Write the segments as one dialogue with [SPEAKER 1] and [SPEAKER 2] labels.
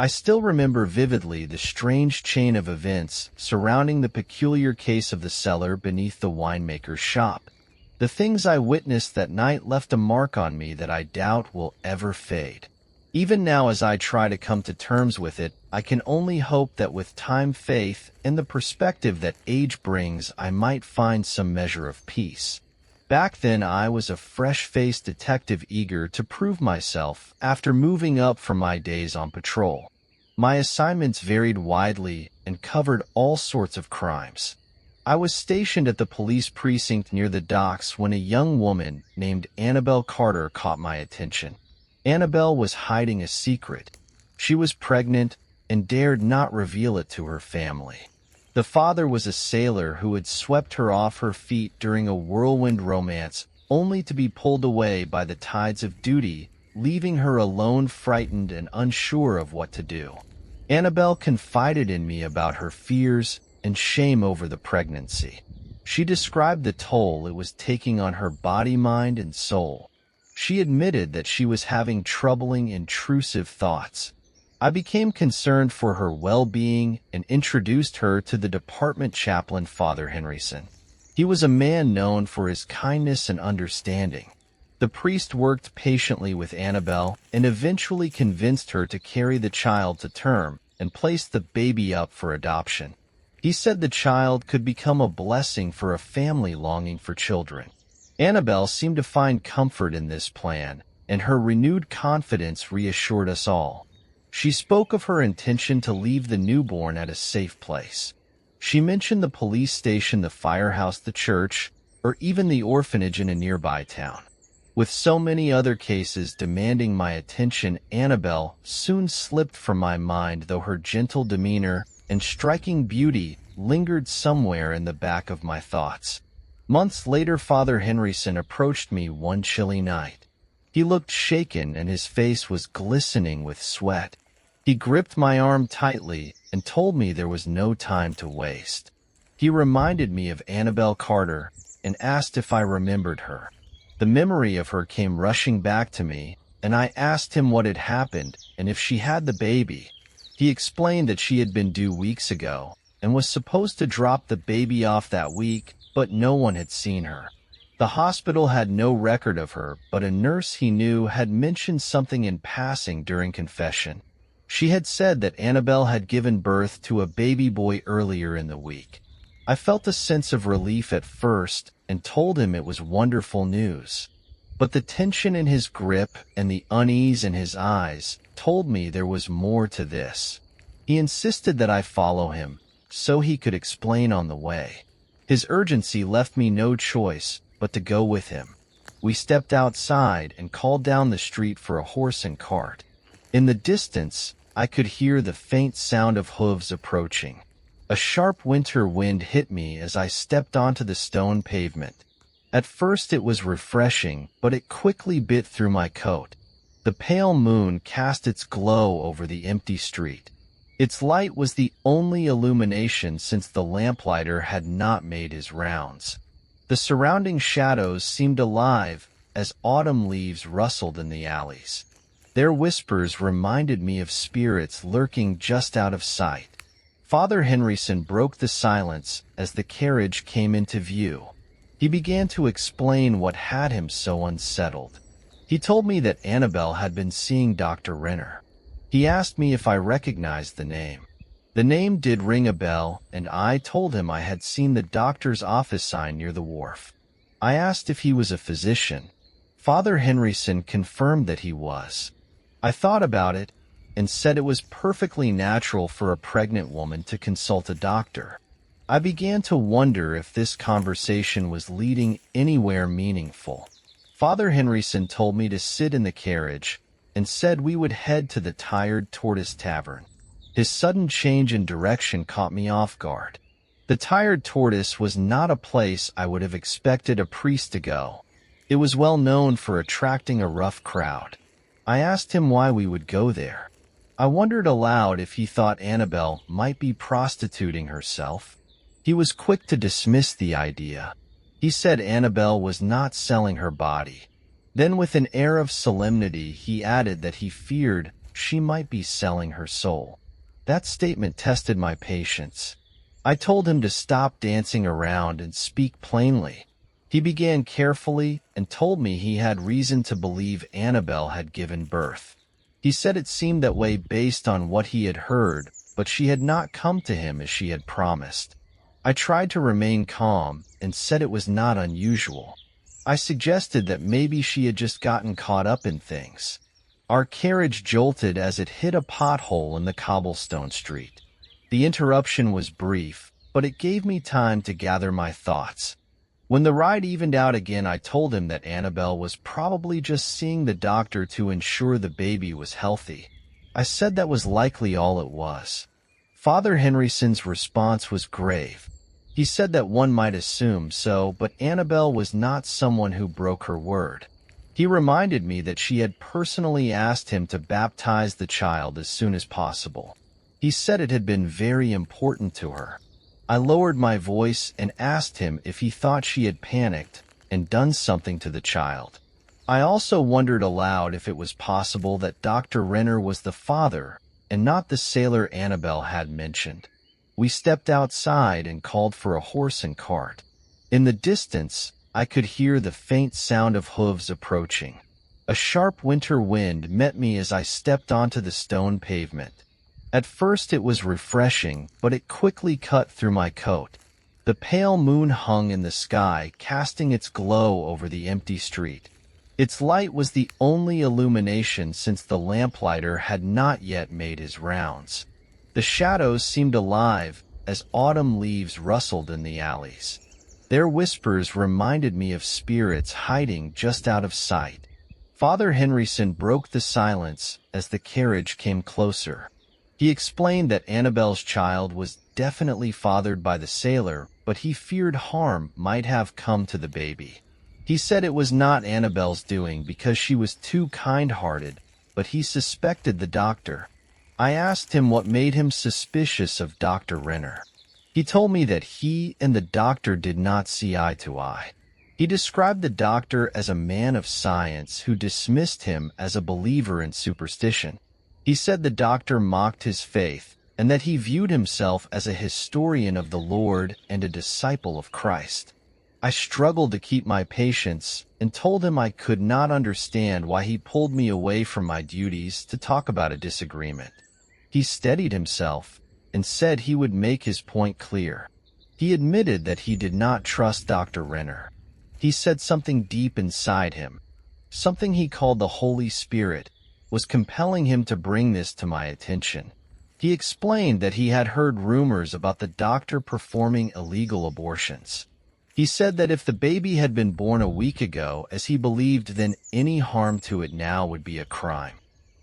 [SPEAKER 1] I still remember vividly the strange chain of events surrounding the peculiar case of the cellar beneath the winemaker's shop. The things I witnessed that night left a mark on me that I doubt will ever fade. Even now, as I try to come to terms with it, I can only hope that with time, faith, and the perspective that age brings, I might find some measure of peace. Back then, I was a fresh-faced detective eager to prove myself after moving up from my days on patrol. My assignments varied widely and covered all sorts of crimes. I was stationed at the police precinct near the docks when a young woman named Annabelle Carter caught my attention. Annabelle was hiding a secret. She was pregnant and dared not reveal it to her family. The father was a sailor who had swept her off her feet during a whirlwind romance, only to be pulled away by the tides of duty, leaving her alone, frightened and unsure of what to do. Annabelle confided in me about her fears and shame over the pregnancy. She described the toll it was taking on her body, mind, and soul. She admitted that she was having troubling, intrusive thoughts. I became concerned for her well-being and introduced her to the department chaplain, Father Henryson. He was a man known for his kindness and understanding. The priest worked patiently with Annabelle and eventually convinced her to carry the child to term and place the baby up for adoption. He said the child could become a blessing for a family longing for children. Annabelle seemed to find comfort in this plan, and her renewed confidence reassured us all. She spoke of her intention to leave the newborn at a safe place. She mentioned the police station, the firehouse, the church, or even the orphanage in a nearby town. With so many other cases demanding my attention, Annabelle soon slipped from my mind, though her gentle demeanor and striking beauty lingered somewhere in the back of my thoughts. Months later, Father Henryson approached me one chilly night. He looked shaken and his face was glistening with sweat. He gripped my arm tightly and told me there was no time to waste. He reminded me of Annabelle Carter and asked if I remembered her. The memory of her came rushing back to me, and I asked him what had happened and if she had the baby. He explained that she had been due weeks ago and was supposed to drop the baby off that week, but no one had seen her. The hospital had no record of her, but a nurse he knew had mentioned something in passing during confession. She had said that Annabelle had given birth to a baby boy earlier in the week. I felt a sense of relief at first and told him it was wonderful news. But the tension in his grip and the unease in his eyes told me there was more to this. He insisted that I follow him so he could explain on the way. His urgency left me no choice but to go with him. We stepped outside and called down the street for a horse and cart. In the distance, I could hear the faint sound of hooves approaching. A sharp winter wind hit me as I stepped onto the stone pavement. At first it was refreshing, but it quickly bit through my coat. The pale moon cast its glow over the empty street. Its light was the only illumination since the lamplighter had not made his rounds. The surrounding shadows seemed alive as autumn leaves rustled in the alleys. Their whispers reminded me of spirits lurking just out of sight. Father Henryson broke the silence as the carriage came into view. He began to explain what had him so unsettled. He told me that Annabelle had been seeing Dr. Renner. He asked me if I recognized the name. The name did ring a bell, and I told him I had seen the doctor's office sign near the wharf. I asked if he was a physician. Father Henryson confirmed that he was. I thought about it and said it was perfectly natural for a pregnant woman to consult a doctor. I began to wonder if this conversation was leading anywhere meaningful. Father Henryson told me to sit in the carriage and said we would head to the Tired Tortoise Tavern. His sudden change in direction caught me off guard. The Tired Tortoise was not a place I would have expected a priest to go. It was well known for attracting a rough crowd. I asked him why we would go there. I wondered aloud if he thought Annabelle might be prostituting herself. He was quick to dismiss the idea. He said Annabelle was not selling her body. Then with an air of solemnity, he added that he feared she might be selling her soul. That statement tested my patience. I told him to stop dancing around and speak plainly. He began carefully and told me he had reason to believe Annabelle had given birth. He said it seemed that way based on what he had heard, but she had not come to him as she had promised. I tried to remain calm and said it was not unusual. I suggested that maybe she had just gotten caught up in things. Our carriage jolted as it hit a pothole in the cobblestone street. The interruption was brief, but it gave me time to gather my thoughts. When the ride evened out again, I told him that Annabelle was probably just seeing the doctor to ensure the baby was healthy. I said that was likely all it was. Father Henryson's response was grave. He said that one might assume so, but Annabelle was not someone who broke her word. He reminded me that she had personally asked him to baptize the child as soon as possible. He said it had been very important to her. I lowered my voice and asked him if he thought she had panicked and done something to the child. I also wondered aloud if it was possible that Dr. Renner was the father and not the sailor Annabelle had mentioned. We stepped outside and called for a horse and cart. In the distance, I could hear the faint sound of hooves approaching. A sharp winter wind met me as I stepped onto the stone pavement. At first it was refreshing, but it quickly cut through my coat. The pale moon hung in the sky, casting its glow over the empty street. Its light was the only illumination since the lamplighter had not yet made his rounds. The shadows seemed alive as autumn leaves rustled in the alleys. Their whispers reminded me of spirits hiding just out of sight. Father Henryson broke the silence as the carriage came closer. He explained that Annabelle's child was definitely fathered by the sailor, but he feared harm might have come to the baby. He said it was not Annabelle's doing because she was too kind-hearted, but he suspected the doctor. I asked him what made him suspicious of Dr. Renner. He told me that he and the doctor did not see eye to eye. He described the doctor as a man of science who dismissed him as a believer in superstition. He said the doctor mocked his faith and that he viewed himself as a historian of the Lord and a disciple of Christ. I struggled to keep my patience and told him I could not understand why he pulled me away from my duties to talk about a disagreement. He steadied himself and said he would make his point clear. He admitted that he did not trust Dr. Renner. He said something deep inside him, something he called the Holy Spirit, was compelling him to bring this to my attention. He explained that he had heard rumors about the doctor performing illegal abortions. He said that if the baby had been born a week ago, as he believed, then any harm to it now would be a crime.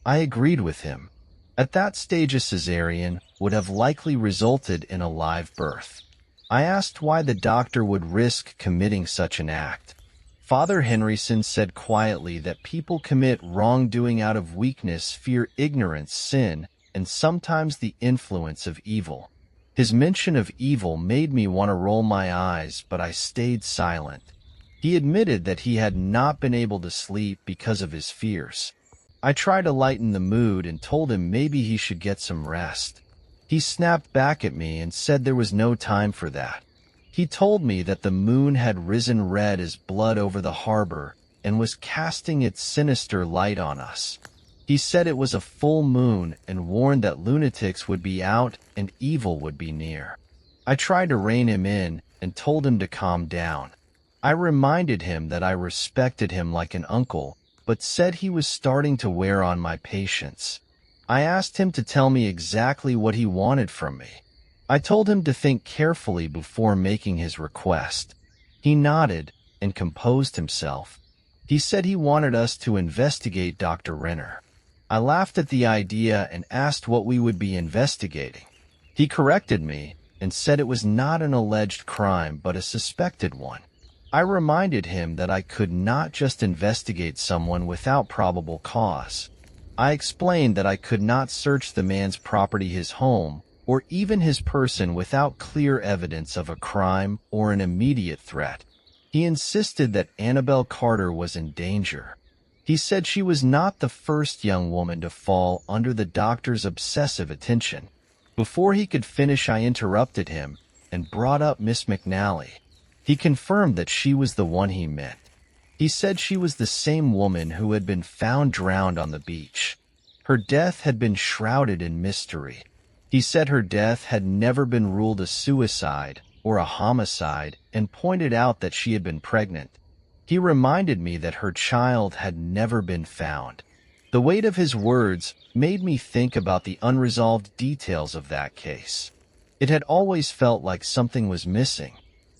[SPEAKER 1] I agreed with him. At that stage, a cesarean would have likely resulted in a live birth. I asked why the doctor would risk committing such an act. Father Henryson said quietly that people commit wrongdoing out of weakness, fear, ignorance, sin, and sometimes the influence of evil. His mention of evil made me want to roll my eyes, but I stayed silent. He admitted that he had not been able to sleep because of his fears. I tried to lighten the mood and told him maybe he should get some rest. He snapped back at me and said there was no time for that. He told me that the moon had risen red as blood over the harbor and was casting its sinister light on us. He said it was a full moon and warned that lunatics would be out and evil would be near. I tried to rein him in and told him to calm down. I reminded him that I respected him like an uncle, but said he was starting to wear on my patience. I asked him to tell me exactly what he wanted from me. I told him to think carefully before making his request. He nodded and composed himself. He said he wanted us to investigate Dr. Renner. I laughed at the idea and asked what we would be investigating. He corrected me and said it was not an alleged crime but a suspected one. I reminded him that I could not just investigate someone without probable cause. I explained that I could not search the man's property, his home, or even his person without clear evidence of a crime or an immediate threat. He insisted that Annabelle Carter was in danger. He said she was not the first young woman to fall under the doctor's obsessive attention. Before he could finish, I interrupted him and brought up Miss McNally. He confirmed that she was the one he meant. He said she was the same woman who had been found drowned on the beach. Her death had been shrouded in mystery. He said her death had never been ruled a suicide or a homicide and pointed out that she had been pregnant. He reminded me that her child had never been found. The weight of his words made me think about the unresolved details of that case. It had always felt like something was missing.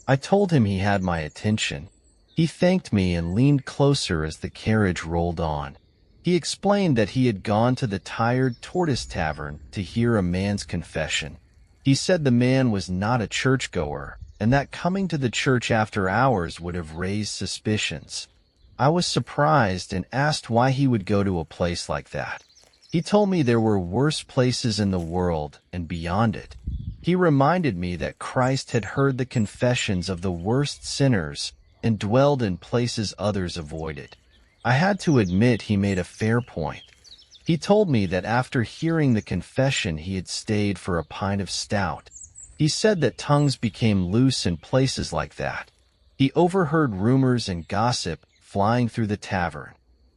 [SPEAKER 1] I told him he had my attention. He thanked me and leaned closer as the carriage rolled on. He explained that he had gone to the Tired Tortoise Tavern to hear a man's confession. He said the man was not a churchgoer, and that coming to the church after hours would have raised suspicions. I was surprised and asked why he would go to a place like that. He told me there were worse places in the world and beyond it. He reminded me that Christ had heard the confessions of the worst sinners and dwelled in places others avoided. I had to admit he made a fair point. He told me that after hearing the confession he had stayed for a pint of stout. He said that tongues became loose in places like that. He overheard rumors and gossip flying through the tavern.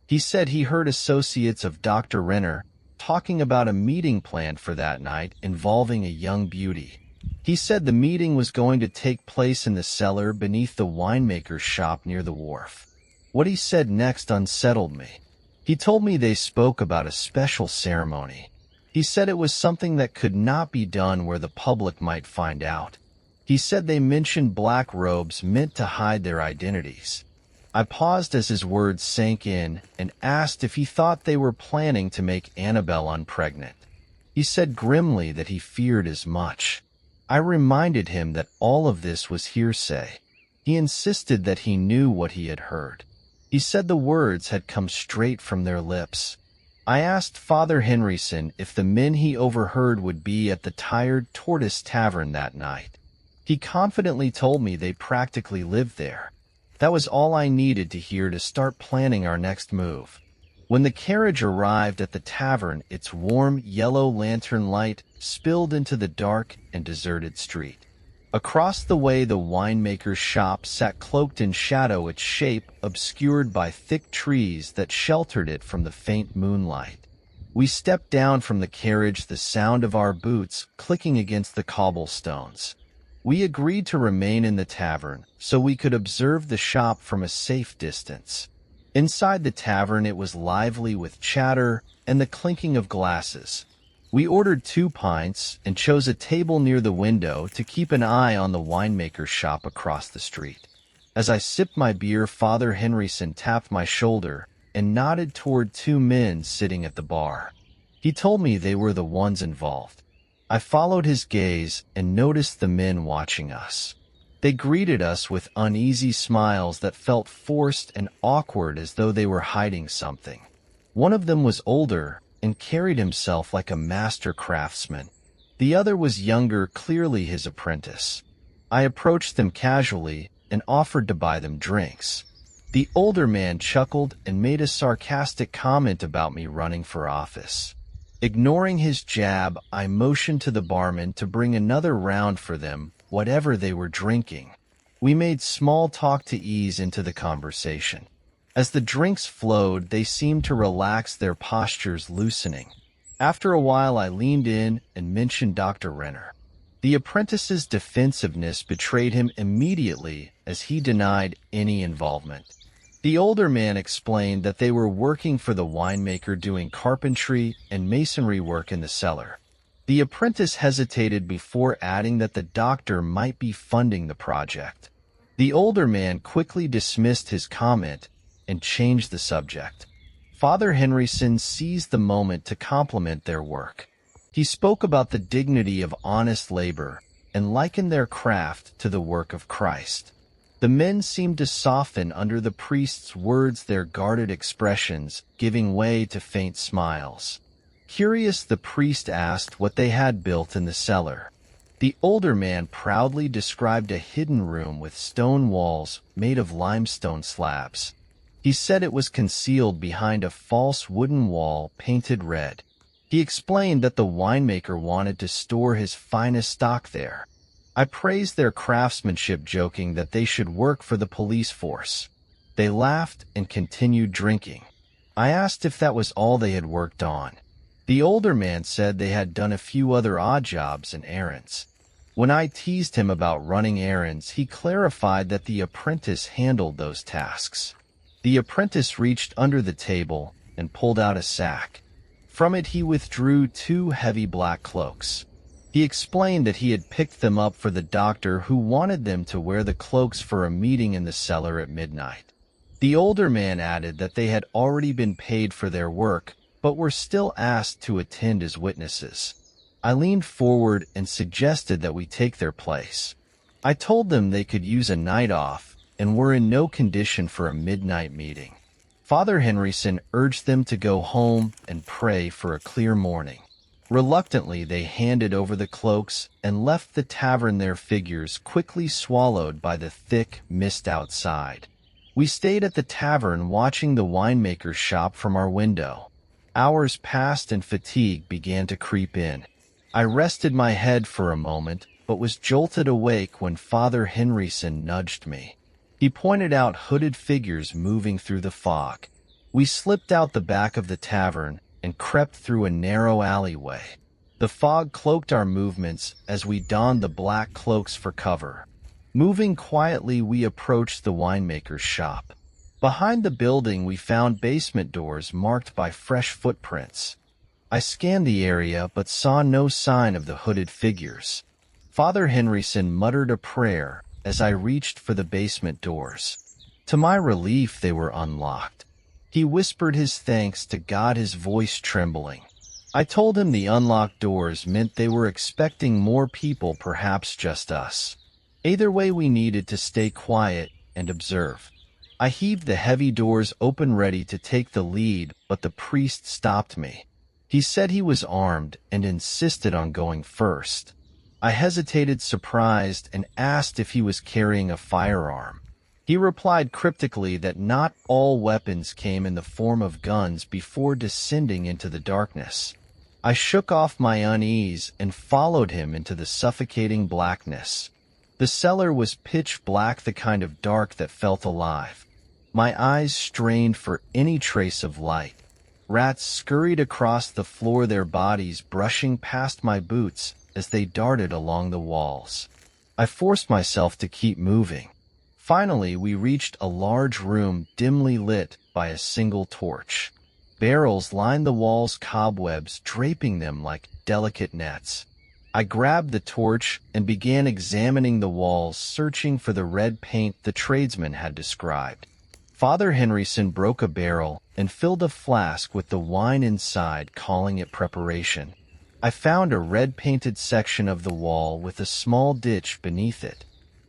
[SPEAKER 1] He said he heard associates of Dr. Renner talking about a meeting planned for that night involving a young beauty. He said the meeting was going to take place in the cellar beneath the winemaker's shop near the wharf. What he said next unsettled me. He told me they spoke about a special ceremony. He said it was something that could not be done where the public might find out. He said they mentioned black robes meant to hide their identities. I paused as his words sank in and asked if he thought they were planning to make Annabelle unpregnant. He said grimly that he feared as much. I reminded him that all of this was hearsay. He insisted that he knew what he had heard. He said the words had come straight from their lips. I asked Father Henryson if the men he overheard would be at the Tired Tortoise Tavern that night. He confidently told me they practically lived there. That was all I needed to hear to start planning our next move. When the carriage arrived at the tavern, its warm yellow lantern light spilled into the dark and deserted street. Across the way, the winemaker's shop sat cloaked in shadow, its shape obscured by thick trees that sheltered it from the faint moonlight. We stepped down from the carriage, the sound of our boots clicking against the cobblestones. We agreed to remain in the tavern so we could observe the shop from a safe distance. Inside the tavern, it was lively with chatter and the clinking of glasses. We ordered 2 pints and chose a table near the window to keep an eye on the winemaker's shop across the street. As I sipped my beer, Father Henryson tapped my shoulder and nodded toward 2 men sitting at the bar. He told me they were the ones involved. I followed his gaze and noticed the men watching us. They greeted us with uneasy smiles that felt forced and awkward, as though they were hiding something. One of them was older and carried himself like a master craftsman. The other was younger, clearly his apprentice. I approached them casually and offered to buy them drinks. The older man chuckled and made a sarcastic comment about me running for office. Ignoring his jab, I motioned to the barman to bring another round for them, whatever they were drinking. We made small talk to ease into the conversation. As the drinks flowed, they seemed to relax, their postures loosening. After a while, I leaned in and mentioned Dr. Renner. The apprentice's defensiveness betrayed him immediately as he denied any involvement. The older man explained that they were working for the winemaker doing carpentry and masonry work in the cellar. The apprentice hesitated before adding that the doctor might be funding the project. The older man quickly dismissed his comment and changed the subject. Father Henryson seized the moment to compliment their work. He spoke about the dignity of honest labor and likened their craft to the work of Christ. The men seemed to soften under the priest's words, their guarded expressions giving way to faint smiles. Curious, the priest asked what they had built in the cellar. The older man proudly described a hidden room with stone walls made of limestone slabs. He said it was concealed behind a false wooden wall painted red. He explained that the winemaker wanted to store his finest stock there. I praised their craftsmanship, joking that they should work for the police force. They laughed and continued drinking. I asked if that was all they had worked on. The older man said they had done a few other odd jobs and errands. When I teased him about running errands, he clarified that the apprentice handled those tasks. The apprentice reached under the table and pulled out a sack. From it he withdrew 2 heavy black cloaks. He explained that he had picked them up for the doctor, who wanted them to wear the cloaks for a meeting in the cellar at midnight. The older man added that they had already been paid for their work, but were still asked to attend as witnesses. I leaned forward and suggested that we take their place. I told them they could use a night off and were in no condition for a midnight meeting. Father Henryson urged them to go home and pray for a clear morning. Reluctantly, they handed over the cloaks and left the tavern, their figures quickly swallowed by the thick mist outside. We stayed at the tavern watching the winemaker's shop from our window. Hours passed and fatigue began to creep in. I rested my head for a moment, but was jolted awake when Father Henryson nudged me. He pointed out hooded figures moving through the fog. We slipped out the back of the tavern and crept through a narrow alleyway. The fog cloaked our movements as we donned the black cloaks for cover. Moving quietly, we approached the winemaker's shop. Behind the building, we found basement doors marked by fresh footprints. I scanned the area but saw no sign of the hooded figures. Father Henryson muttered a prayer as I reached for the basement doors. To my relief, they were unlocked. He whispered his thanks to God, his voice trembling. I told him the unlocked doors meant they were expecting more people, perhaps just us. Either way, we needed to stay quiet and observe. I heaved the heavy doors open, ready to take the lead, but the priest stopped me. He said he was armed and insisted on going first. I hesitated, surprised, and asked if he was carrying a firearm. He replied cryptically that not all weapons came in the form of guns before descending into the darkness. I shook off my unease and followed him into the suffocating blackness. The cellar was pitch black, the kind of dark that felt alive. My eyes strained for any trace of light. Rats scurried across the floor, their bodies brushing past my boots as they darted along the walls. I forced myself to keep moving. Finally, we reached a large room dimly lit by a single torch. Barrels lined the walls, cobwebs draping them like delicate nets. I grabbed the torch and began examining the walls, searching for the red paint the tradesman had described. Father Henryson broke a barrel and filled a flask with the wine inside, calling it preparation. I found a red-painted section of the wall with a small ditch beneath it.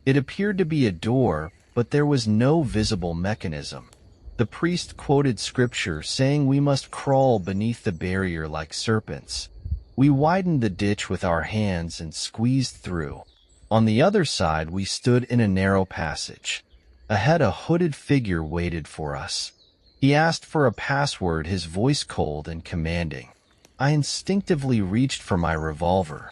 [SPEAKER 1] It appeared to be a door, but there was no visible mechanism. The priest quoted scripture saying we must crawl beneath the barrier like serpents. We widened the ditch with our hands and squeezed through. On the other side, we stood in a narrow passage. Ahead, a hooded figure waited for us. He asked for a password, his voice cold and commanding. I instinctively reached for my revolver.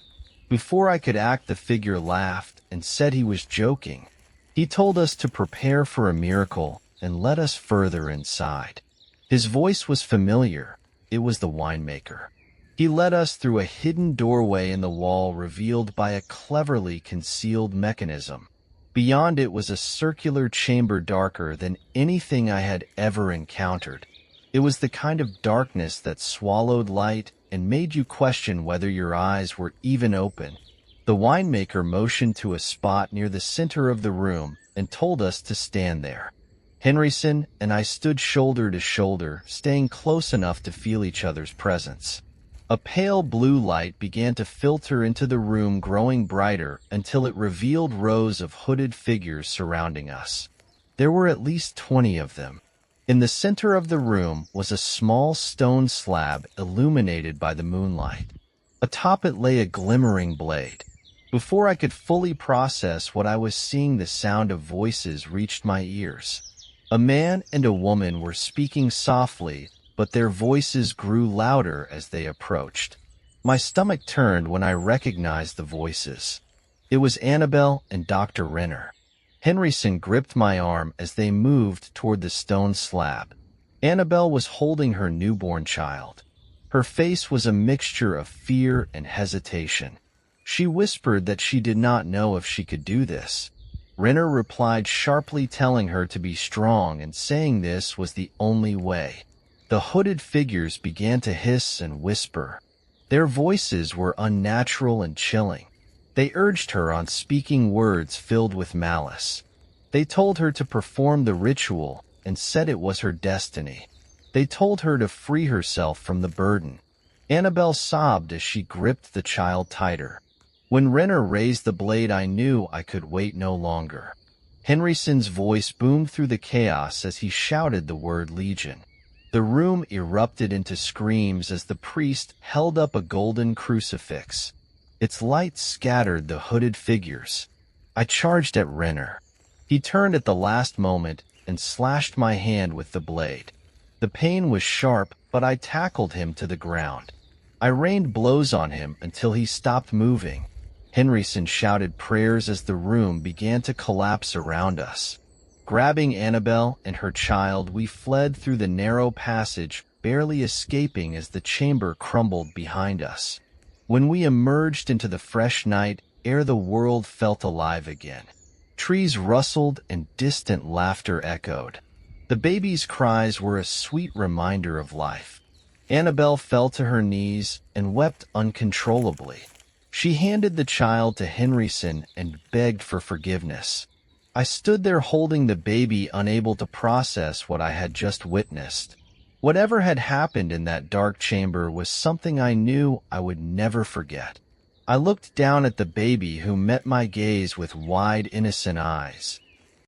[SPEAKER 1] Before I could act, the figure laughed and said he was joking. He told us to prepare for a miracle and led us further inside. His voice was familiar. It was the winemaker. He led us through a hidden doorway in the wall revealed by a cleverly concealed mechanism. Beyond it was a circular chamber darker than anything I had ever encountered. It was the kind of darkness that swallowed light and made you question whether your eyes were even open. The winemaker motioned to a spot near the center of the room and told us to stand there. Henryson and I stood shoulder to shoulder, staying close enough to feel each other's presence. A pale blue light began to filter into the room, growing brighter until it revealed rows of hooded figures surrounding us. There were at least 20 of them. In the center of the room was a small stone slab illuminated by the moonlight. Atop it lay a glimmering blade. Before I could fully process what I was seeing, the sound of voices reached my ears. A man and a woman were speaking softly, but their voices grew louder as they approached. My stomach turned when I recognized the voices. It was Annabelle and Dr. Renner. Henryson gripped my arm as they moved toward the stone slab. Annabelle was holding her newborn child. Her face was a mixture of fear and hesitation. She whispered that she did not know if she could do this. Renner replied sharply, telling her to be strong and saying this was the only way. The hooded figures began to hiss and whisper. Their voices were unnatural and chilling. They urged her on, speaking words filled with malice. They told her to perform the ritual and said it was her destiny. They told her to free herself from the burden. Annabelle sobbed as she gripped the child tighter. When Renner raised the blade, I knew I could wait no longer. Henryson's voice boomed through the chaos as he shouted the word Legion. The room erupted into screams as the priest held up a golden crucifix. Its light scattered the hooded figures. I charged at Renner. He turned at the last moment and slashed my hand with the blade. The pain was sharp, but I tackled him to the ground. I rained blows on him until he stopped moving. Henryson shouted prayers as the room began to collapse around us. Grabbing Annabelle and her child, we fled through the narrow passage, barely escaping as the chamber crumbled behind us. When we emerged into the fresh night air, the world felt alive again. Trees rustled and distant laughter echoed. The baby's cries were a sweet reminder of life. Annabelle fell to her knees and wept uncontrollably. She handed the child to Henryson and begged for forgiveness. I stood there holding the baby, unable to process what I had just witnessed. Whatever had happened in that dark chamber was something I knew I would never forget. I looked down at the baby, who met my gaze with wide, innocent eyes.